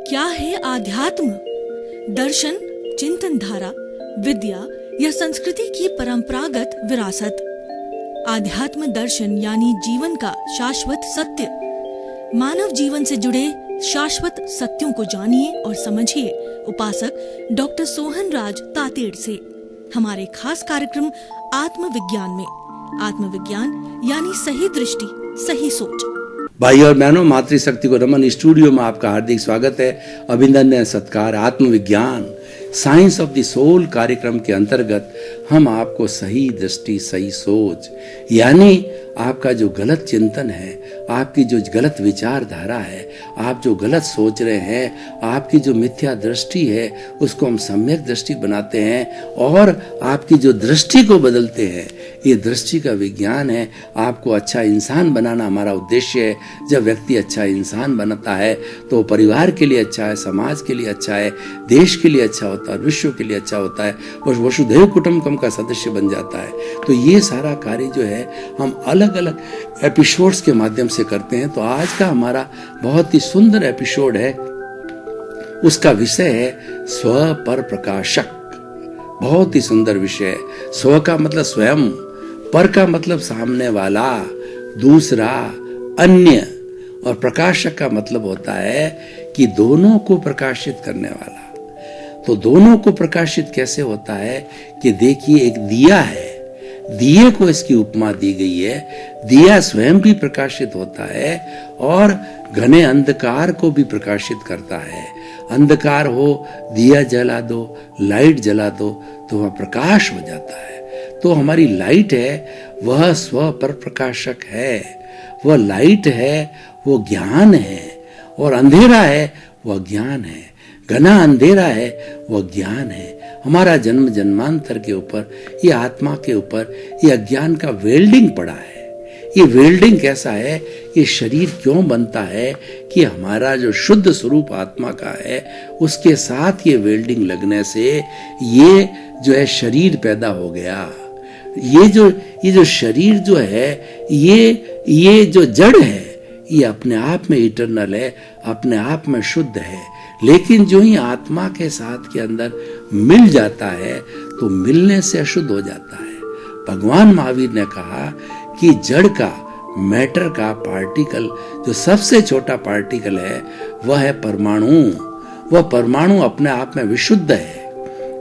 क्या है आध्यात्म? दर्शन, चिंतन धारा, विद्या या संस्कृति की परंपरागत विरासत। आध्यात्म दर्शन यानी जीवन का शाश्वत सत्य। मानव जीवन से जुड़े शाश्वत सत्यों को जानिए और समझिए उपासक डॉक्टर सोहन राज तातेड़ से हमारे खास कार्यक्रम आत्मविज्ञान में। आत्मविज्ञान यानी सही दृष्टि, सही सोच। भाई और बहनों, मातृशक्ति को नमन। स्टूडियो में आपका हार्दिक स्वागत है। अभिनंदन, सत्कार। आत्मविज्ञान साइंस ऑफ द सोल कार्यक्रम के अंतर्गत हम आपको सही दृष्टि, सही सोच यानी आपका जो गलत चिंतन है, आपकी जो गलत विचारधारा है, आप जो गलत सोच रहे हैं, आपकी जो मिथ्या दृष्टि है, उसको हम सम्यक दृष्टि बनाते हैं और आपकी जो दृष्टि को बदलते हैं। ये दृष्टि का विज्ञान है। आपको अच्छा इंसान बनाना हमारा उद्देश्य है। जब व्यक्ति अच्छा इंसान बनता है तो परिवार के लिए अच्छा है, समाज के लिए अच्छा है, देश के लिए अच्छा होता है, विश्व के लिए अच्छा होता है, और वसुधैव कुटुंबकम का सदस्य बन जाता है। तो ये सारा कार्य जो है हम अलग अलग एपिसोड्स के माध्यम से करते हैं। तो आज का हमारा बहुत ही सुंदर एपिसोड है, उसका विषय है स्व पर प्रकाशक। बहुत ही सुंदर विषय है। स्व का मतलब स्वयं, पर का मतलब सामने वाला, दूसरा, अन्य, और प्रकाशक का मतलब होता है कि दोनों को प्रकाशित करने वाला। तो दोनों को प्रकाशित कैसे होता है कि देखिए, एक दिया है, दिए को इसकी उपमा दी गई है। दिया स्वयं भी प्रकाशित होता है और घने अंधकार को भी प्रकाशित करता है। अंधकार हो, दिया जला दो, लाइट जला दो तो वह प्रकाश हो जाता है। तो हमारी लाइट है वह स्व पर प्रकाशक है, वह लाइट है, वो ज्ञान है, और अंधेरा है वह ज्ञान है। घना अंधेरा है वह ज्ञान है। हमारा जन्म जन्मांतर के ऊपर, ये आत्मा के ऊपर ये अज्ञान का वेल्डिंग पड़ा है। ये वेल्डिंग कैसा है? ये शरीर क्यों बनता है कि हमारा जो शुद्ध स्वरूप आत्मा का है उसके साथ ये वेल्डिंग लगने से ये जो है शरीर पैदा हो गया। ये जो शरीर जो है, ये जो जड़ है, ये अपने आप में इटरनल है, अपने आप में शुद्ध है। लेकिन जो ही आत्मा के साथ के अंदर मिल जाता है तो मिलने से अशुद्ध हो जाता है। भगवान महावीर ने कहा कि जड़ का, मैटर का पार्टिकल, जो सबसे छोटा पार्टिकल है वह है परमाणु। वह परमाणु अपने आप में विशुद्ध है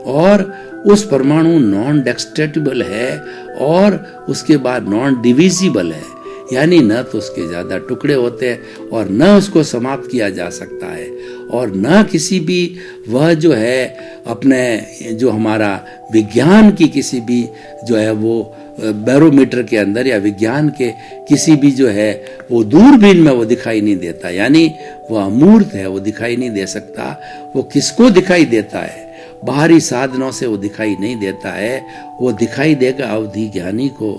और उस परमाणु नॉन डेस्ट्रक्टिबल है और उसके बाद नॉन डिविजिबल है, यानी न तो उसके ज्यादा टुकड़े होते हैं और न उसको समाप्त किया जा सकता है, और न किसी भी वह जो है अपने जो हमारा विज्ञान की किसी भी जो है वो बैरोमीटर के अंदर या विज्ञान के किसी भी जो है वो दूरबीन में वो दिखाई नहीं देता। यानी वह अमूर्त है, वो दिखाई नहीं दे सकता। वो किसको दिखाई देता है? बाहरी साधनों से वो दिखाई नहीं देता है। वो दिखाई देगा अवधि ज्ञानी को,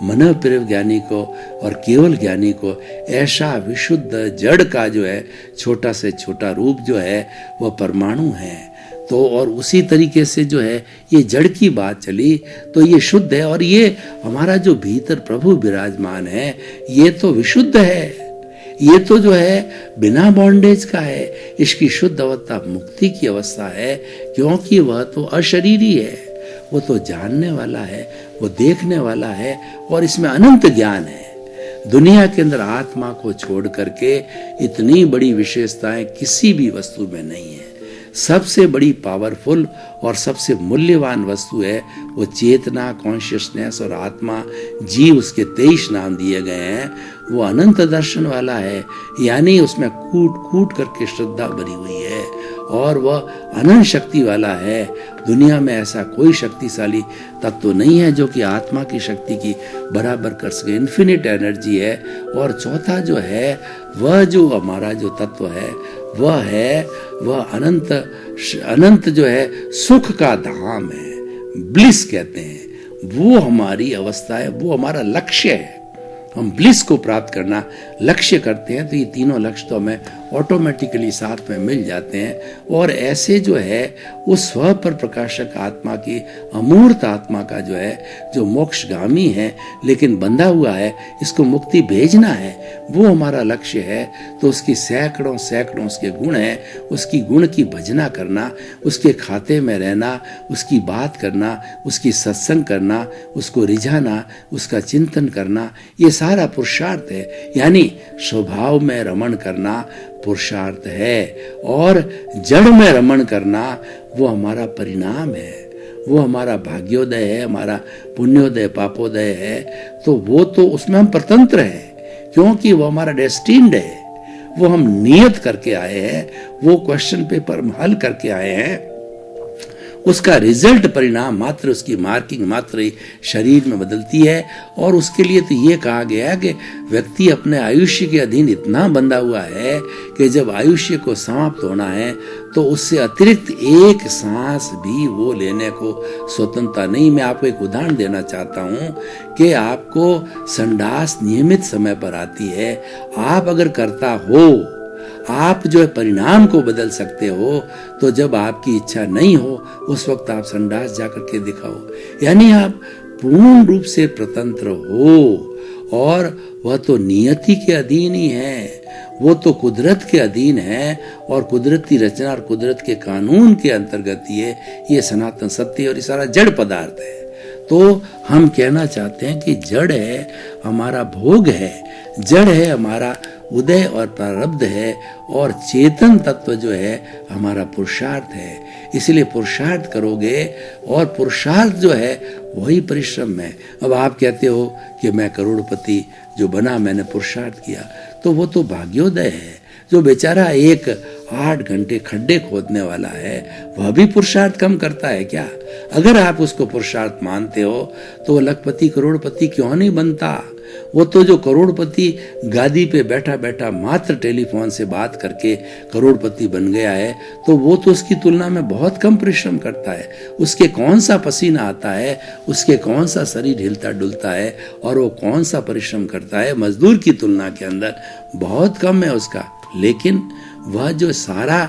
मन प्रिय ज्ञानी को और केवल ज्ञानी को। ऐसा विशुद्ध जड़ का जो है छोटा से छोटा रूप जो है वह परमाणु है। तो और उसी तरीके से जो है ये जड़ की बात चली तो ये शुद्ध है, और ये हमारा जो भीतर प्रभु विराजमान है ये तो विशुद्ध है। ये तो जो है बिना बॉन्डेज का है। इसकी शुद्ध अवस्था मुक्ति की अवस्था है, क्योंकि वह तो अशरीरी है, वो तो जानने वाला है, वो देखने वाला है, और इसमें अनंत ज्ञान है। दुनिया के अंदर आत्मा को छोड़ करके इतनी बड़ी विशेषताएं किसी भी वस्तु में नहीं है। सबसे बड़ी पावरफुल और सबसे मूल्यवान वस्तु है वो चेतना, कॉन्शियसनेस और आत्मा। जीव, उसके 23 नाम दिए गए हैं। वो अनंत दर्शन वाला है, यानी उसमें कूट कूट करके श्रद्धा भरी हुई है, और वह अनंत शक्ति वाला है। दुनिया में ऐसा कोई शक्तिशाली तत्व नहीं है जो कि आत्मा की शक्ति की बराबर कर सके। इन्फिनिट एनर्जी है। और चौथा जो है वह जो हमारा जो तत्व है वह अनंत जो है सुख का धाम है, ब्लिस कहते हैं। वो हमारी अवस्था है, वो हमारा लक्ष्य है। हम ब्लिस को प्राप्त करना लक्ष्य करते हैं। तो ये तीनों लक्ष्य तो हमें ऑटोमेटिकली साथ में मिल जाते हैं। और ऐसे जो है उस स्व पर प्रकाशक आत्मा की, अमूर्त आत्मा का जो है, जो मोक्षगामी है लेकिन बंधा हुआ है, इसको मुक्ति भेजना है, वो हमारा लक्ष्य है। तो उसकी सैकड़ों सैकड़ों उसके गुण हैं, उसकी गुण की भजना करना, उसके खाते में रहना, उसकी बात करना, उसकी सत्संग करना, उसको रिझाना, उसका चिंतन करना, ये सारा पुरुषार्थ है। यानी स्वभाव में रमण करना पुरुषार्थ है, और जड़ में रमण करना वो हमारा परिणाम है, वो हमारा भाग्योदय है, हमारा पुण्योदय पापोदय है। तो वो तो उसमें हम स्वतंत्र हैं, क्योंकि वो हमारा डेस्टिन्ड है, वो हम नियत करके आए हैं, वो क्वेश्चन पेपर हम हल करके आए हैं। उसका रिजल्ट परिणाम मात्र, उसकी मार्किंग मात्र ही शरीर में बदलती है। और उसके लिए तो ये कहा गया है कि व्यक्ति अपने आयुष्य के अधीन इतना बंधा हुआ है कि जब आयुष्य को समाप्त होना है तो उससे अतिरिक्त एक सांस भी वो लेने को स्वतंत्रता नहीं। मैं आपको एक उदाहरण देना चाहता हूँ कि आपको संडास नियमित समय पर आती है, आप अगर करता हो, आप जो है परिणाम को बदल सकते हो। तो जब आपकी इच्छा नहीं हो उस वक्त आप संडास जाकर के दिखाओ। यानी आप पूर्ण रूप से स्वतंत्र हो, और वह तो नियति के अधीन ही है, वो तो कुदरत के अधीन है, और कुदरती रचना और कुदरत के कानून के अंतर्गत ये सनातन सत्य और ये सारा जड़ पदार्थ है। तो हम कहना चाहते हैं कि जड़ है हमारा भोग है, जड़ है हमारा उदय और प्रारब्ध है, और चेतन तत्व जो है हमारा पुरुषार्थ है। इसलिए पुरुषार्थ करोगे, और पुरुषार्थ जो है वही परिश्रम है। अब आप कहते हो कि मैं करोड़पति जो बना, मैंने पुरुषार्थ किया, तो वो तो भाग्योदय है। जो बेचारा 8 घंटे खड्डे खोदने वाला है, वह भी पुरुषार्थ कम करता है क्या? अगर आप उसको पुरुषार्थ मानते हो तो वो लखपति करोड़पति क्यों नहीं बनता? वो तो जो करोड़पति गादी पे बैठा बैठा मात्र टेलीफोन से बात करके करोड़पति बन गया है, तो वो तो उसकी तुलना में बहुत कम परिश्रम करता है। उसके कौन सा पसीना आता है, उसके कौन सा शरीर हिलता डुलता है, और वो कौन सा परिश्रम करता है, मजदूर की तुलना के अंदर बहुत कम है उसका। लेकिन वह जो सारा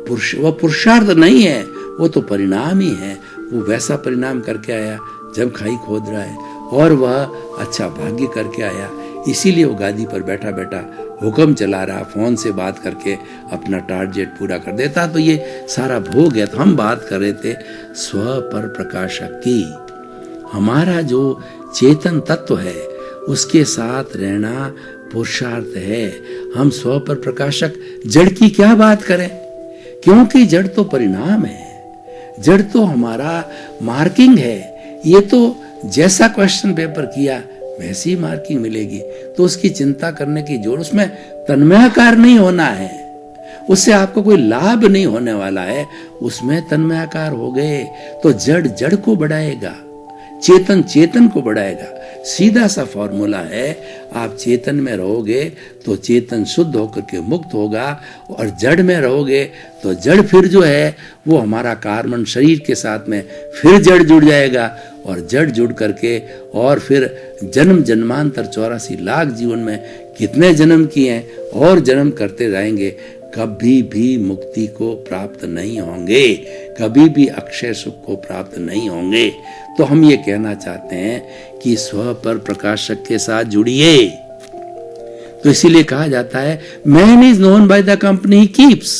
वह पुरुषार्थ नहीं है, वो तो परिणाम ही है। वो वैसा परिणाम करके आया जब खाई खोद रहा है, और वह अच्छा भाग्य करके आया, इसीलिए वो गादी पर बैठा बैठा हुक्म चला रहा, फोन से बात करके अपना टारगेट पूरा कर देता। तो ये सारा भोग है। तो हम बात कर रहे थे स्व पर प्रकाशक की। हमारा जो चेतन तत्व है उसके साथ रहना पुरुषार्थ है। हम स्व पर प्रकाशक जड़ की क्या बात करें, क्योंकि जड़ तो परिणाम है, जड़ तो हमारा मार्किंग है। ये तो जैसा क्वेश्चन पेपर किया वैसी ही मार्किंग मिलेगी, तो उसकी चिंता करने की जोर, उसमें तन्मयाकार नहीं होना है, उससे आपको कोई लाभ नहीं होने वाला है। उसमें तन्मयाकार हो गए तो जड़ जड़ को बढ़ाएगा, चेतन चेतन को बढ़ाएगा। सीधा सा फॉर्मूला है, आप चेतन में रहोगे तो चेतन शुद्ध होकर के मुक्त होगा, और जड़ में रहोगे तो जड़ फिर जो है वो हमारा कार्बन शरीर के साथ में फिर जड़ जुड़ जाएगा, और जड़ जुड़ करके और फिर जन्म जन्मांतर 84 लाख जीवन में कितने जन्म किए हैं और जन्म करते रहेंगे, कभी भी मुक्ति को प्राप्त नहीं होंगे, कभी भी अक्षय सुख को प्राप्त नहीं होंगे। तो हम ये कहना चाहते हैं कि स्व पर प्रकाशक के साथ जुड़िए। तो इसीलिए कहा जाता है man is known by the company he keeps.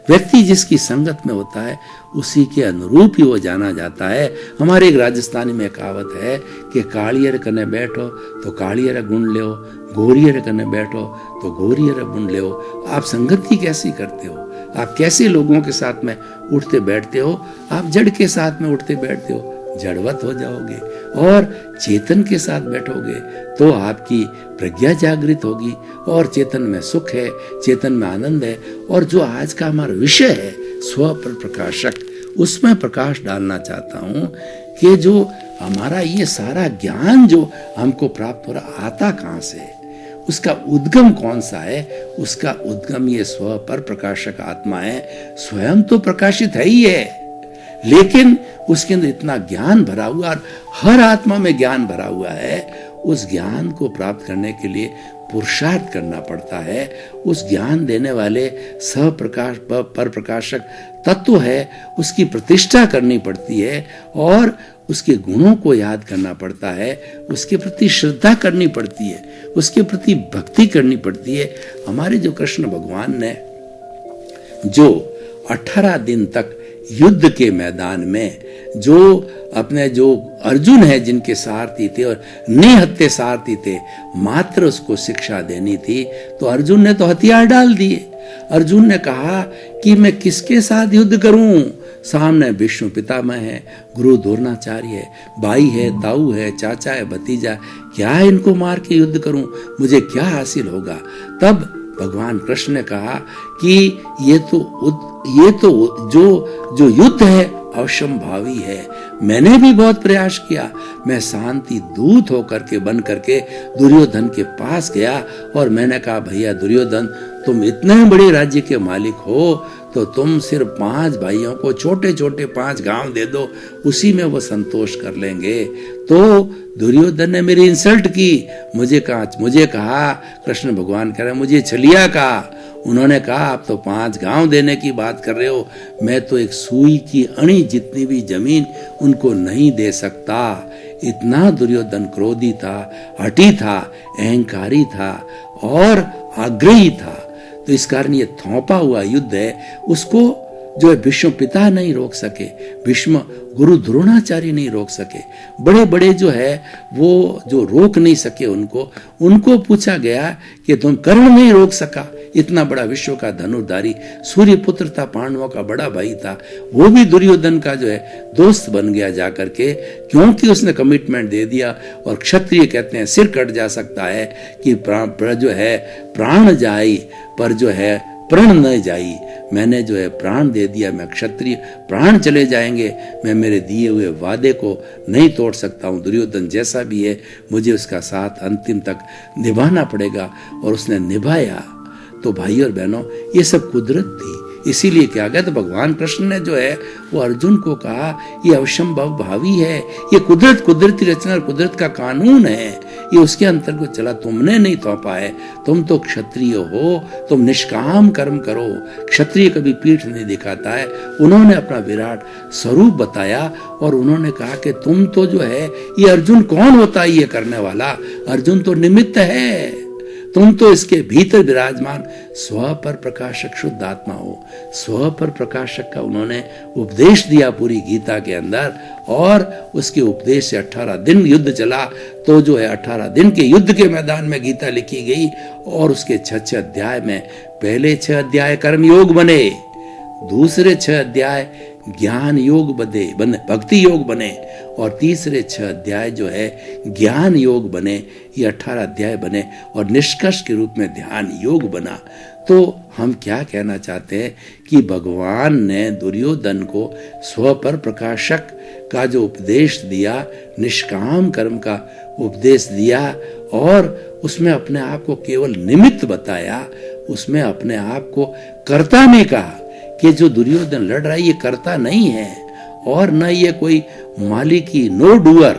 व्यक्ति जिसकी संगत में होता है उसी के अनुरूप ही वो जाना जाता है। हमारे एक राजस्थानी में कहावत है कि कालियर कने बैठो तो कालियर गुण लो, गोरियर कने बैठो तो गोरियर गुण लो। आप संगति कैसी करते हो, आप कैसे लोगों के साथ में उठते बैठते हो? आप जड़ के साथ में उठते बैठते हो, जड़वत हो जाओगे, और चेतन के साथ बैठोगे तो आपकी प्रज्ञा जागृत होगी, और चेतन में सुख है, चेतन में आनंद है। और जो आज का हमारा विषय है स्व पर प्रकाशक, उसमें प्रकाश डालना चाहता हूं कि जो हमारा ये सारा ज्ञान जो हमको प्राप्त हो रहा, आता कहां से, उसका उद्गम कौन सा है? उसका उद्गम ये स्व पर प्रकाशक आत्मा है। स्वयं तो प्रकाशित है ही है, लेकिन उसके अंदर इतना ज्ञान भरा हुआ, और हर आत्मा में ज्ञान भरा हुआ है। उस ज्ञान को प्राप्त करने के लिए पुरुषार्थ करना पड़ता है। उस ज्ञान देने वाले सहप्रकाश पर प्रकाशक तत्व है, उसकी प्रतिष्ठा करनी पड़ती है और उसके गुणों को याद करना पड़ता है, उसके प्रति श्रद्धा करनी पड़ती है, उसके प्रति भक्ति करनी पड़ती है। हमारे जो कृष्ण भगवान ने जो 18 दिन तक युद्ध के मैदान में जो अपने जो अर्जुन है जिनके सारथी थे और निहत्थे सारथी थे, मात्र उसको शिक्षा देनी थी, तो अर्जुन ने तो हथियार डाल दिए। अर्जुन ने कहा कि मैं किसके साथ युद्ध करूं? सामने विष्णु पितामह है, गुरु द्रोणाचार्य है, भाई है, ताऊ है, चाचा है, भतीजा, क्या इनको मार के युद्ध करूं? मुझे क्या हासिल होगा? तब भगवान कृष्ण ने कहा कि ये तो जो युद्ध है अवश्यंभावी है। मैंने भी बहुत प्रयास किया, मैं शांति दूत होकर के बन करके दुर्योधन के पास गया और मैंने कहा, भैया दुर्योधन, तुम इतने बड़े राज्य के मालिक हो तो तुम सिर्फ 5 भाइयों को छोटे छोटे 5 गांव दे दो, उसी में वो संतोष कर लेंगे। तो दुर्योधन ने मेरी इंसल्ट की, मुझे कहा कृष्ण भगवान कह रहे, मुझे छलिया कहा। उन्होंने कहा, आप तो 5 गांव देने की बात कर रहे हो, मैं तो एक सुई की अणी जितनी भी जमीन उनको नहीं दे सकता। इतना दुर्योधन क्रोधी था, हठी था, अहंकारी था और आग्रही था। तो इस कारण ये थोपा हुआ युद्ध है, उसको जो है भीष्म पिता नहीं रोक सके, भीष्म गुरु द्रोणाचार्य नहीं रोक सके, बड़े बड़े जो है वो जो रोक नहीं सके उनको पूछा गया कि तुम कर्ण नहीं रोक सका, इतना बड़ा विश्व का धनुर्धारी सूर्य पुत्र था, पांडवों का बड़ा भाई था, वो भी दुर्योधन का जो है दोस्त बन गया जाकर के, क्योंकि उसने कमिटमेंट दे दिया। और क्षत्रिय कहते हैं सिर कट जा सकता है कि जो है प्राण जाई पर जो है प्रण न जाई। मैंने जो है प्राण दे दिया, मैं क्षत्रिय, प्राण चले जाएंगे, मैं मेरे दिए हुए वादे को नहीं तोड़ सकता हूँ। दुर्योधन जैसा भी है मुझे उसका साथ अंतिम तक निभाना पड़ेगा, और उसने निभाया। तो भाई और बहनों, ये सब कुदरत थी। इसीलिए क्या गया, तो भगवान कृष्ण ने जो है वो अर्जुन को कहा, ये अवश्यंभव भावी है, ये कुदरती रचना और कुदरत का कानून है, ये उसके अंतर्गत चला, तुमने नहीं थोपा है। तुम तो क्षत्रिय हो, तुम निष्काम कर्म करो। क्षत्रिय कभी पीठ नहीं दिखाता है। उन्होंने अपना विराट स्वरूप बताया और उन्होंने कहा कि तुम तो जो है, ये अर्जुन कौन होता है ये करने वाला? अर्जुन तो निमित्त है, तुम तो इसके भीतर विराजमान स्व पर प्रकाशक शुद्ध आत्मा हो। स्व पर प्रकाशक का उन्होंने उपदेश दिया पूरी गीता के अंदर, और उसके उपदेश से 18 दिन युद्ध चला। तो जो है 18 दिन के युद्ध के मैदान में गीता लिखी गई, और उसके 6 अध्याय में पहले 6 अध्याय कर्म योग बने, दूसरे 6 अध्याय ज्ञान योग बने, भक्ति योग बने, और तीसरे 6 अध्याय जो है ज्ञान योग बने। ये 18 अध्याय बने और निष्कर्ष के रूप में ध्यान योग बना। तो हम क्या कहना चाहते हैं कि भगवान ने दुर्योधन को स्व पर प्रकाशक का जो उपदेश दिया, निष्काम कर्म का उपदेश दिया, और उसमें अपने आप को केवल निमित्त बताया, उसमें अपने आप को कर्ता नहीं कहा कि जो दुर्योधन लड़ रहा है ये कर्ता नहीं है, और न ये कोई मालिकी, नो डूअर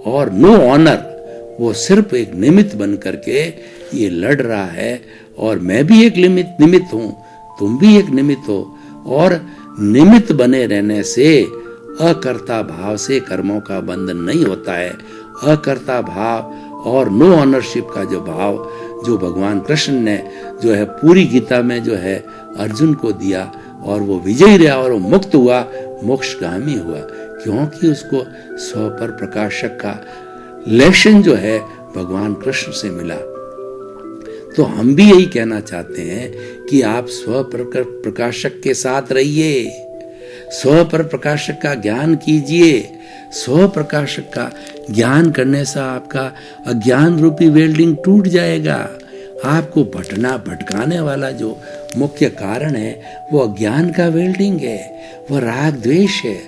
और नो ऑनर, वो सिर्फ एक निमित्त बन करके ये लड़ रहा है। और मैं भी एक निमित्त हूं, तुम भी एक निमित्त हो, और निमित्त बने रहने से अकर्ता भाव से कर्मों का बंधन नहीं होता है। अकर्ता भाव और नो ऑनरशिप का जो भाव जो भगवान कृष्ण ने जो है पूरी गीता में जो है अर्जुन को दिया, और वो विजयी रहा और वो मुक्त हुआ, मोक्षगामी हुआ, क्योंकि उसको स्व पर प्रकाशक का लेशन जो है भगवान कृष्ण से मिला। तो हम भी यही कहना चाहते हैं कि आप स्व पर प्रकाशक के साथ रहिए, स्व पर प्रकाशक का ज्ञान कीजिए। स्व प्रकाशक का ज्ञान करने से आपका अज्ञान रूपी वेल्डिंग टूट जाएगा। आपको भटकाने वाला जो मुख्य कारण है वो अज्ञान का वेल्डिंग है, वो राग द्वेष है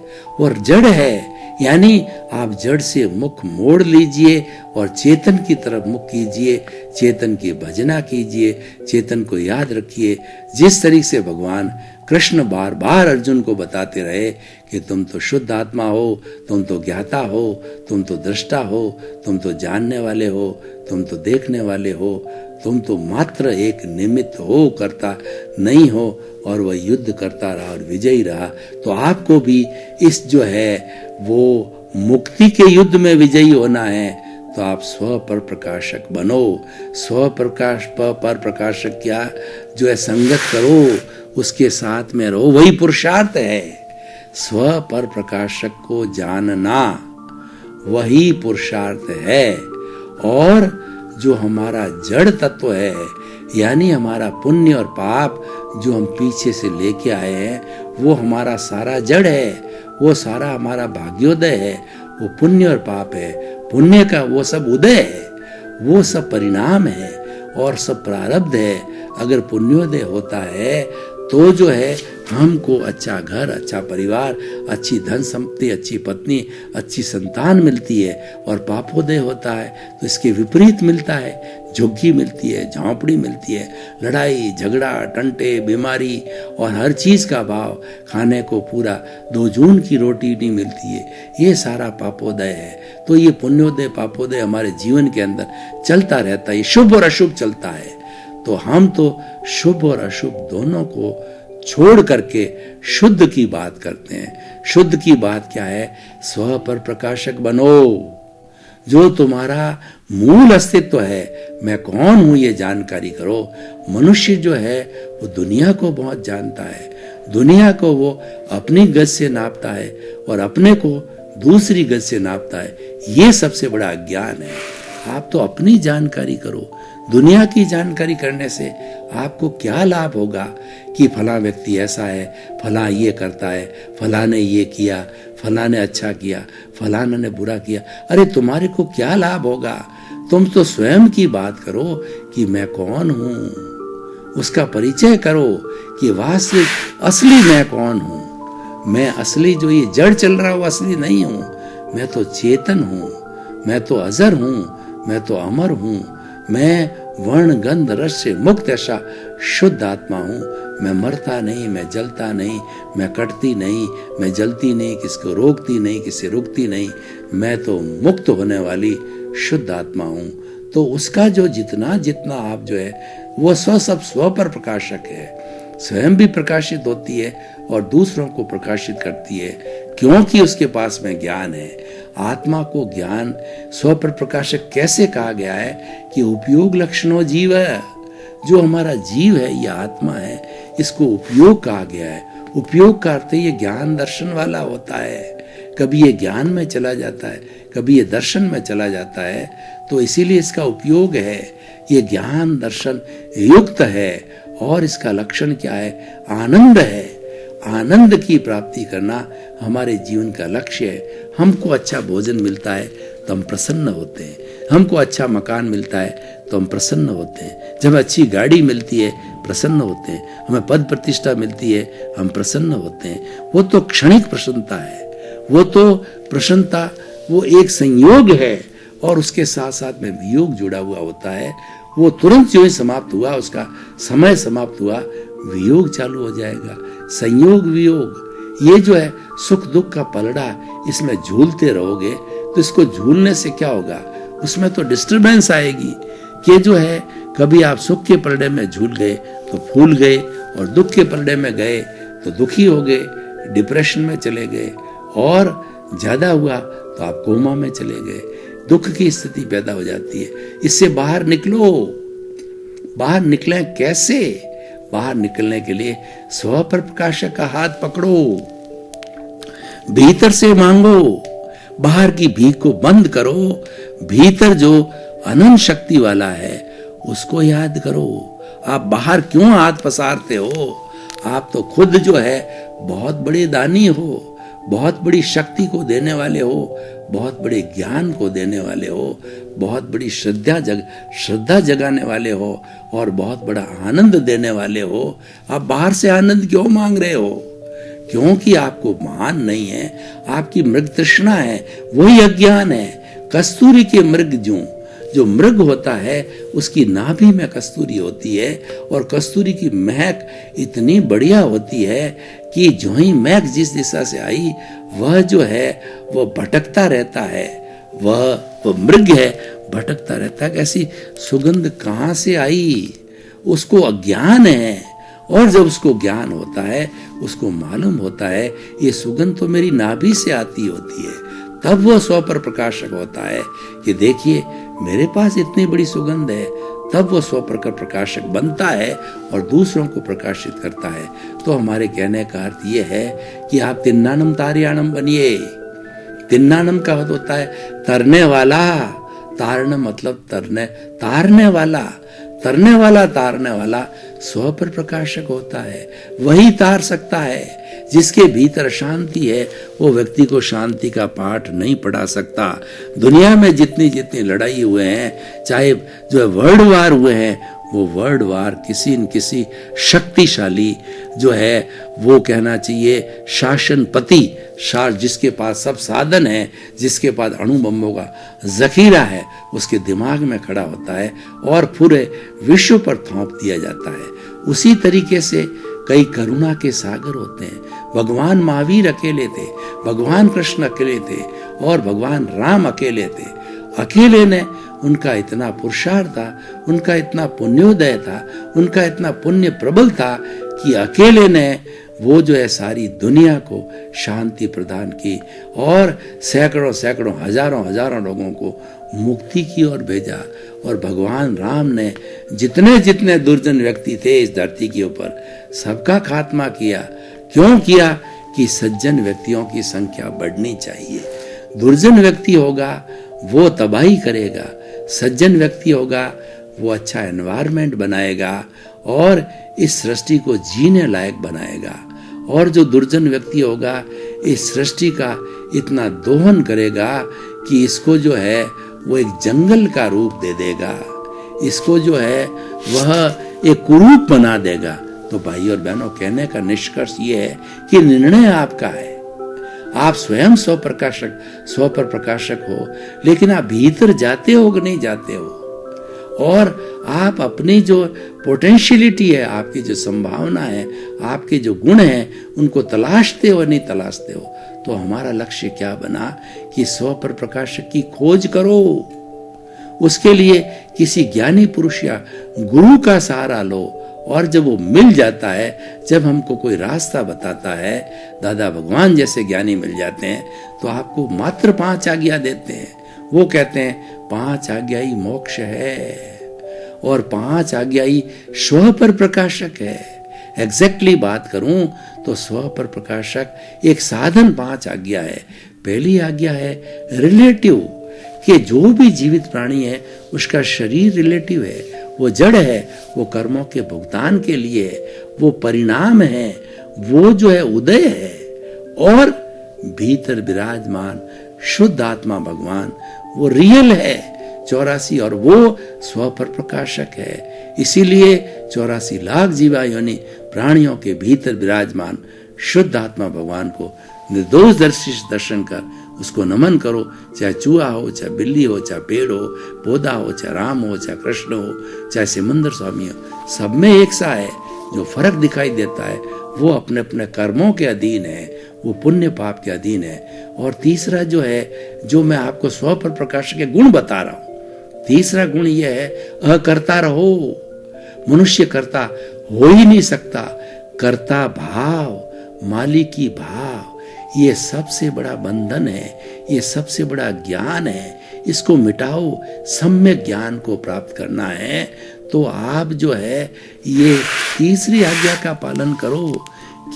और जड़ है। यानी आप जड़ से मुख मोड़ लीजिए और चेतन की तरफ मुख कीजिए, चेतन की भजना कीजिए, चेतन को याद रखिए। जिस तरीके से भगवान कृष्ण बार बार अर्जुन को बताते रहे कि तुम तो शुद्ध आत्मा हो, तुम तो ज्ञाता हो, तुम तो दृष्टा हो, तुम तो जानने वाले हो, तुम तो देखने वाले हो, तुम तो मात्र एक निमित्त हो, करता नहीं हो, और वह युद्ध करता रहा और विजयी रहा। तो आपको भी इस जो है वो मुक्ति के युद्ध में विजयी होना है, तो आप स्व पर प्रकाशक बनो। स्व पर प्रकाशक क्या, जो है संगत करो, उसके साथ में रहो, वही पुरुषार्थ है। स्व पर प्रकाशक को जानना वही पुरुषार्थ है। और जो हमारा जड़ तत्व है, यानी हमारा पुण्य और पाप जो हम पीछे से लेके आए हैं, वो हमारा सारा जड़ है, वो सारा हमारा भाग्योदय है, वो पुण्य और पाप है। पुण्य का वो सब उदय है, वो सब परिणाम है और सब प्रारब्ध है। अगर पुण्योदय होता है तो जो है हमको अच्छा घर, अच्छा परिवार, अच्छी धन संपत्ति, अच्छी पत्नी, अच्छी संतान मिलती है। और पापोदय होता है तो इसके विपरीत मिलता है, झुग्गी मिलती है, झोंपड़ी मिलती है, लड़ाई झगड़ा, टंटे, बीमारी और हर चीज का भाव, खाने को पूरा 2 जून की रोटी नहीं मिलती है। ये सारा पापोदय है। तो ये पुण्योदय पापोदय हमारे जीवन के अंदर चलता रहता है, ये शुभ और अशुभ चलता है। तो हम तो शुभ और अशुभ दोनों को छोड़ करके शुद्ध की बात करते हैं। शुद्ध की बात क्या है, स्व पर प्रकाशक बनो। जो तुम्हारा मूल अस्तित्व है, मैं कौन हूं ये जानकारी करो। मनुष्य जो है वो दुनिया को बहुत जानता है, दुनिया को वो अपनी गज से नापता है और अपने को दूसरी गज से नापता है। ये सबसे बड़ा अज्ञान है। आप तो अपनी जानकारी करो। दुनिया की जानकारी करने से आपको क्या लाभ होगा कि फला व्यक्ति ऐसा है, फला ये करता है, फला ने ये किया, फला ने अच्छा किया, फलाना ने बुरा किया। अरे तुम्हारे को क्या लाभ होगा? तुम तो स्वयं की बात करो कि मैं कौन हूं, उसका परिचय करो कि वास्तविक असली मैं कौन हूं। मैं असली जो ये जड़ चल रहा हूं असली नहीं हूं, मैं तो चेतन हूं, मैं तो अजर हूं, मैं तो अमर हूं, मैं वर्ण गंध रस से मुक्त ऐसा शुद्ध आत्मा हूं। मैं मरता नहीं, मैं जलता नहीं, मैं कटती नहीं, मैं जलती नहीं, किसको रोकती नहीं, किसे रुकती नहीं, मैं तो मुक्त होने वाली शुद्ध आत्मा हूं। तो उसका जो जितना जितना आप जो है वो सब स्व पर प्रकाशक है, स्वयं भी प्रकाशित होती है और दूसरों को प्रकाशित करती है, क्योंकि उसके पास में ज्ञान है। आत्मा को ज्ञान स्व पर प्रकाशक कैसे कहा गया है कि उपयोग लक्षणों जीव है। जो हमारा जीव है, यह आत्मा है, इसको उपयोग कहा गया है। उपयोग का अर्थ ये ज्ञान दर्शन वाला होता है। कभी ये ज्ञान में चला जाता है, कभी ये दर्शन में चला जाता है, तो इसीलिए इसका उपयोग है। ये ज्ञान दर्शन युक्त है और इसका लक्षण क्या है? आनंद है। आनंद की प्राप्ति करना हमारे जीवन का लक्ष्य है। हमको अच्छा भोजन मिलता है तो हम प्रसन्न होते हैं, हमको अच्छा मकान मिलता है तो हम प्रसन्न होते हैं, जब अच्छी गाड़ी मिलती है प्रसन्न होते हैं, हमें पद प्रतिष्ठा मिलती है हम प्रसन्न होते हैं। वो तो क्षणिक प्रसन्नता है, वो तो प्रसन्नता वो एक संयोग है और उसके साथ साथ में वियोग जुड़ा हुआ होता है। वो तुरंत जो ही समाप्त हुआ, उसका समय समाप्त हुआ, वियोग चालू हो जाएगा। संयोग वियोग ये जो है सुख दुख का पलड़ा, इसमें झूलते रहोगे तो इसको झूलने से क्या होगा? उसमें तो डिस्टरबेंस आएगी कि जो है कभी आप सुख के पलड़े में झूल गए तो फूल गए और दुख के पलड़े में गए तो दुखी हो गए, डिप्रेशन में चले गए और ज्यादा हुआ तो आप कोमा में चले गए। दुख की स्थिति पैदा हो जाती है। इससे बाहर निकलो। बाहर निकलें कैसे? बाहर निकलने के लिए स्व पर प्रकाशक का हाथ पकड़ो, भीतर से मांगो, बाहर की भीख को बंद करो, भीतर जो अनंत शक्ति वाला है उसको याद करो। आप बाहर क्यों हाथ पसारते हो? आप तो खुद जो है बहुत बड़े दानी हो, बहुत बड़ी शक्ति को देने वाले हो, बहुत बड़े ज्ञान को देने वाले हो, बहुत बड़ी श्रद्धा जगाने वाले हो और बहुत बड़ा आनंद देने वाले हो। आप बाहर से आनंद क्यों मांग रहे हो? क्योंकि आपको मान नहीं है, आपकी मृग तृष्णा है, वही अज्ञान है। कस्तूरी के मृग जो मृग होता है उसकी नाभि में कस्तूरी होती है और कस्तूरी की महक इतनी बढ़िया होती है कि जो ही महक जिस दिशा से आई वह जो है वह भटकता रहता है। वह मृग है, भटकता रहता है कि ऐसी सुगंध कहाँ से आई। उसको अज्ञान है, और जब उसको ज्ञान होता है, उसको मालूम होता है ये सुगंध तो मेरी नाभि से आती होती है, तब वो स्व पर प्रकाशक होता है कि देखिए मेरे पास इतनी बड़ी सुगंध है। तब वो स्व पर प्रकाशक बनता है और दूसरों को प्रकाशित करता है। तो हमारे कहने का अर्थ ये है कि आप तिन्नानम तारियाणम बनिए। तिन्नानम का अर्थ होता है तरने वाला, तारण मतलब तारने वाला, तरने वाला, तारने वाला स्व पर प्रकाशक होता है। वही तार सकता है। जिसके भीतर शांति है वो व्यक्ति को शांति का पाठ नहीं पढ़ा सकता। दुनिया में जितनी जितनी लड़ाई हुए हैं, चाहे जो है वर्ल्ड वार हुए हैं, वो वर्ल्ड वार किसी न किसी शक्तिशाली जो है वो कहना चाहिए शासनपति, जिसके पास सब साधन है, जिसके पास अणु बम्बों का जखीरा है, उसके दिमाग में खड़ा होता है और पूरे विश्व पर थोप दिया जाता है। उसी तरीके से कई करुणा के सागर होते हैं। भगवान महावीर अकेले थे, भगवान कृष्ण अकेले थे और भगवान राम अकेले थे। अकेले ने उनका इतना पुरुषार्थ था, उनका इतना पुण्योदय था, उनका इतना पुण्य प्रबल था कि अकेले ने वो जो है सारी दुनिया को शांति प्रदान की और सैकड़ों सैकड़ों हजारों हजारों लोगों को मुक्ति की ओर भेजा। और भगवान राम ने जितने जितने दुर्जन व्यक्ति थे इस धरती के ऊपर, सबका खात्मा किया। क्यों किया? कि सज्जन व्यक्तियों की संख्या बढ़नी चाहिए। दुर्जन व्यक्ति होगा वो तबाही करेगा, सज्जन व्यक्ति होगा वो अच्छा एनवायरनमेंट बनाएगा और इस सृष्टि को जीने लायक बनाएगा। और जो दुर्जन व्यक्ति होगा इस सृष्टि का इतना दोहन करेगा कि इसको जो है वो एक जंगल का रूप दे देगा, इसको जो है वह एक कुरूप बना देगा। तो भाई और बहनों, कहने का निष्कर्ष ये है कि निर्णय आपका है। आप स्वयं स्व पर प्रकाशक हो, लेकिन आप भीतर जाते हो कि नहीं जाते हो, और आप अपनी जो पोटेंशियलिटी है, आपकी जो संभावना है, आपके जो गुण हैं, उनको तलाशते हो नहीं तलाशते हो। तो हमारा लक्ष्य क्या बना कि स्व पर प्रकाशक की खोज करो। उसके लिए किसी ज्ञानी पुरुष या गुरु का सहारा लो, और जब वो मिल जाता है, जब हमको कोई रास्ता बताता है, दादा भगवान जैसे ज्ञानी मिल जाते हैं, तो आपको मात्र 5 आज्ञा देते हैं। वो कहते हैं 5 आज्ञा ही मोक्ष है और 5 आज्ञा ही स्व पर प्रकाशक है। एग्जैक्टली बात करूं तो स्व पर प्रकाशक एक साधन 5 आज्ञा है। पहली आज्ञा है रिलेटिव, कि जो भी जीवित प्राणी है उसका शरीर रिलेटिव है, वो जड़ है, वो कर्मों के भुगतान के लिए है, वो परिणाम है, वो जो है उदय है। और भीतर विराजमान शुद्ध आत्मा भगवान वो रियल है 84, और वो स्व पर प्रकाशक है। इसीलिए 84 लाख जीवा योनि प्राणियों के भीतर विराजमान शुद्ध आत्मा भगवान को निर्दोष दर्शन कर उसको नमन करो। चाहे चूहा हो, चाहे बिल्ली हो, चाहे पेड़ हो, पौधा हो, चाहे राम हो, चाहे कृष्ण हो, चाहे सिमंदर स्वामी हो, सब में एक सा है। जो फर्क दिखाई देता है वो अपने अपने कर्मों के अधीन है, वो पुण्य पाप के अधीन है। और तीसरा जो है, जो मैं आपको स्व पर प्रकाश के गुण बता रहा हूं, तीसरा गुण ये है अकर्ता रहो। मनुष्य कर्ता हो ही नहीं सकता। कर्ता भाव, मालिकी भाव, ये सबसे बड़ा बंधन है, ये सबसे बड़ा ज्ञान है। इसको मिटाओ, सम्यक ज्ञान को प्राप्त करना है। तो आप जो है ये तीसरी आज्ञा का पालन करो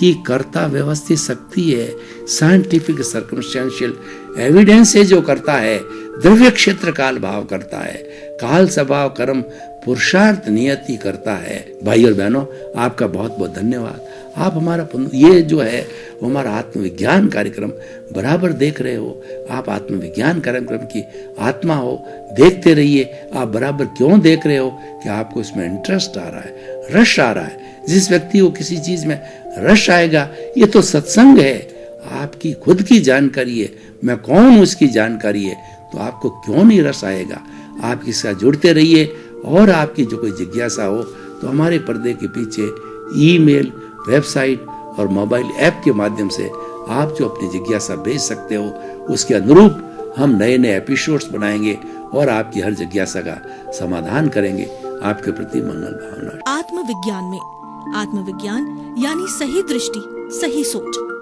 कि कर्ता व्यवस्थित शक्ति है, साइंटिफिक सर्कमस्टेंशियल एविडेंस है जो करता है। द्रव्य क्षेत्र काल भाव करता है, काल स्वभाव कर्म पुरुषार्थ नियति करता है। भाई और बहनों, आपका बहुत बहुत धन्यवाद। आप हमारा ये जो है वो हमारा आत्मविज्ञान कार्यक्रम बराबर देख रहे हो। आप आत्मविज्ञान कार्यक्रम की आत्मा हो, देखते रहिए। आप बराबर क्यों देख रहे हो? कि आपको इसमें इंटरेस्ट आ रहा है, रस आ रहा है। जिस व्यक्ति को किसी चीज में रस आएगा, ये तो सत्संग है, आपकी खुद की जानकारी है, मैं कौन हूं इसकी जानकारी है, तो आपको क्यों नहीं रस आएगा? आप इसके साथ जुड़ते रहिए। और आपकी जो कोई जिज्ञासा हो तो हमारे पर्दे के पीछे ईमेल, वेबसाइट और मोबाइल ऐप के माध्यम से आप जो अपनी जिज्ञासा भेज सकते हो। उसके अनुरूप हम नए नए एपिसोड्स बनाएंगे और आपकी हर जिज्ञासा का समाधान करेंगे। आपके प्रति मंगल भावना। आत्मविज्ञान में आत्मविज्ञान यानी सही दृष्टि, सही सोच।